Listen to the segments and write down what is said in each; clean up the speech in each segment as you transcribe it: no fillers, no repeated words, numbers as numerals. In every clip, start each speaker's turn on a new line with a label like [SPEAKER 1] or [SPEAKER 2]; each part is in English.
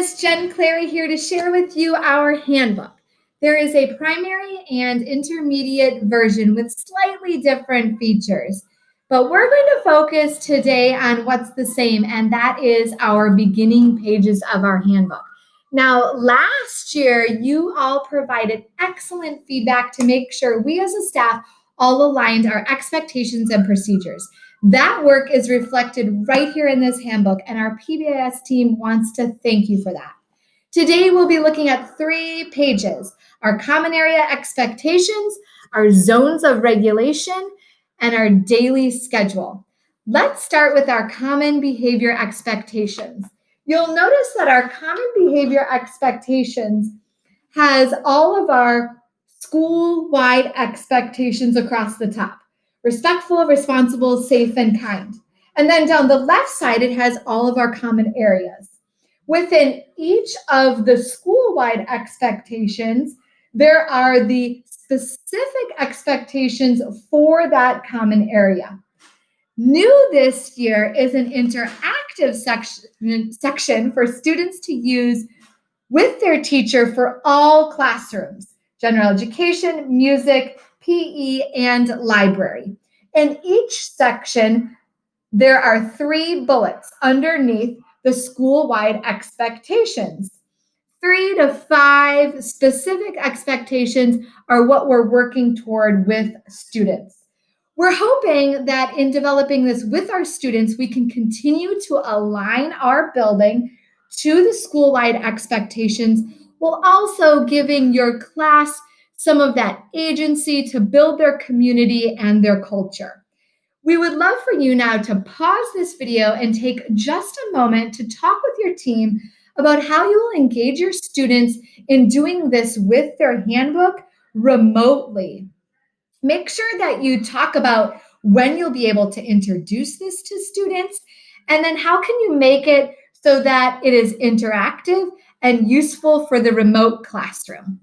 [SPEAKER 1] Miss Jen Clary here to share with you our handbook. There is a primary and intermediate version with slightly different features, but we're going to focus today on what's the same, and that is our beginning pages of our handbook. Now, last year, you all provided excellent feedback to make sure we as a staff all aligned our expectations and procedures. That work is reflected right here in this handbook, and our PBIS team wants to thank you for that. Today, we'll be looking at 3 pages: our common area expectations, our zones of regulation, and our daily schedule. Let's start with our common behavior expectations. You'll notice that our common behavior expectations has all of our school-wide expectations across the top: respectful, responsible, safe, and kind. And then down the left side, it has all of our common areas. Within each of the school-wide expectations, there are the specific expectations for that common area. New this year is an interactive section for students to use with their teacher for all classrooms: general education, music, PE, and library. In each section, there are 3 bullets underneath the school-wide expectations. 3 to 5 specific expectations are what we're working toward with students. We're hoping that in developing this with our students, we can continue to align our building to the school-wide expectations, while also giving your class some of that agency to build their community and their culture. We would love for you now to pause this video and take just a moment to talk with your team about how you will engage your students in doing this with their handbook remotely. Make sure that you talk about when you'll be able to introduce this to students, and then how can you make it so that it is interactive and useful for the remote classroom.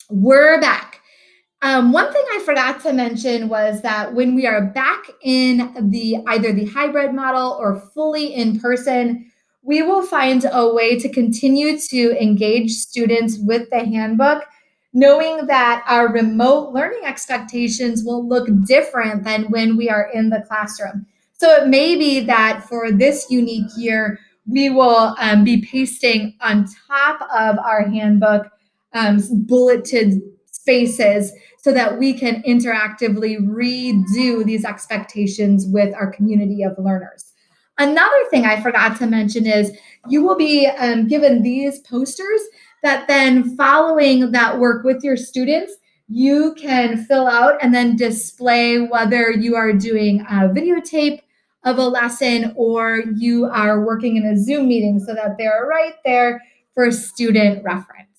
[SPEAKER 1] We're back. One thing I forgot to mention was that when we are back in either the hybrid model or fully in person, we will find a way to continue to engage students with the handbook, knowing that our remote learning expectations will look different than when we are in the classroom. So it may be that for this unique year, we will be pasting on top of our handbook bulleted spaces so that we can interactively redo these expectations with our community of learners. Another thing I forgot to mention is you will be given these posters that then, following that work with your students, you can fill out and then display whether you are doing a videotape of a lesson or you are working in a Zoom meeting, so that they're right there for student reference.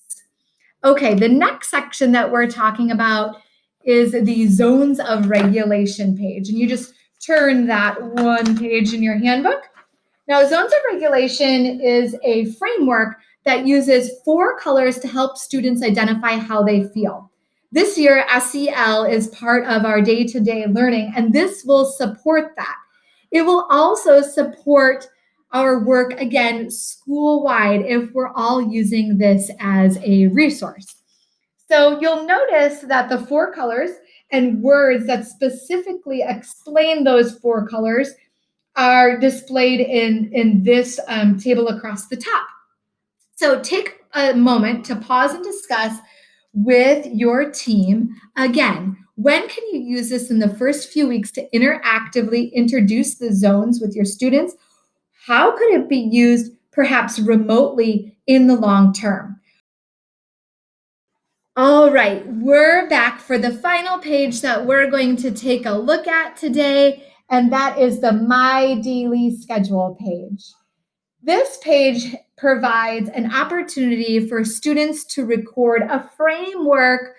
[SPEAKER 1] Okay, the next section that we're talking about is the zones of regulation page. And you just turn that one page in your handbook. Now, zones of regulation is a framework that uses 4 colors to help students identify how they feel. This year, SEL is part of our day-to-day learning, and this will support that. It will also support our work, again, school-wide, if we're all using this as a resource. So you'll notice that the 4 colors and words that specifically explain those 4 colors are displayed in this table across the top. So take a moment to pause and discuss with your team. Again, when can you use this in the first few weeks to interactively introduce the zones with your students? How could it be used perhaps remotely in the long term? All right, we're back for the final page that we're going to take a look at today, and that is the My Daily Schedule page. This page provides an opportunity for students to record a framework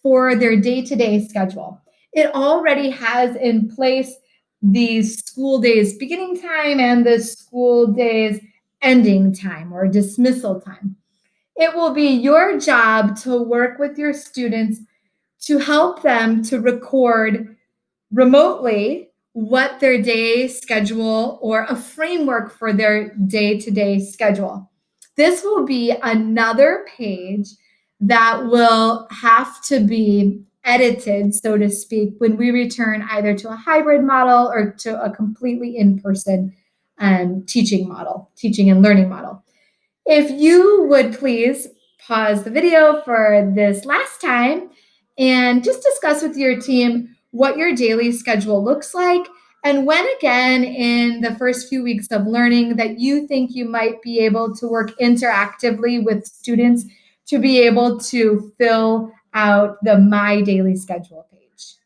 [SPEAKER 1] for their day-to-day schedule. It already has in place the school day's beginning time and the school day's ending time or dismissal time. It will be your job to work with your students to help them to record remotely what their day schedule or a framework for their day-to-day schedule. This will be another page that will have to be edited, so to speak, when we return either to a hybrid model or to a completely in-person teaching and learning model. If you would please pause the video for this last time and just discuss with your team what your daily schedule looks like and when again in the first few weeks of learning that you think you might be able to work interactively with students to be able to fill out the My Daily Schedule page.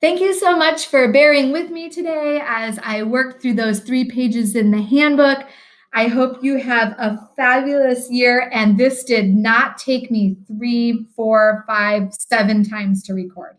[SPEAKER 1] Thank you so much for bearing with me today as I worked through those 3 pages in the handbook. I hope you have a fabulous year, and this did not take me 3, 4, 5, 7 times to record.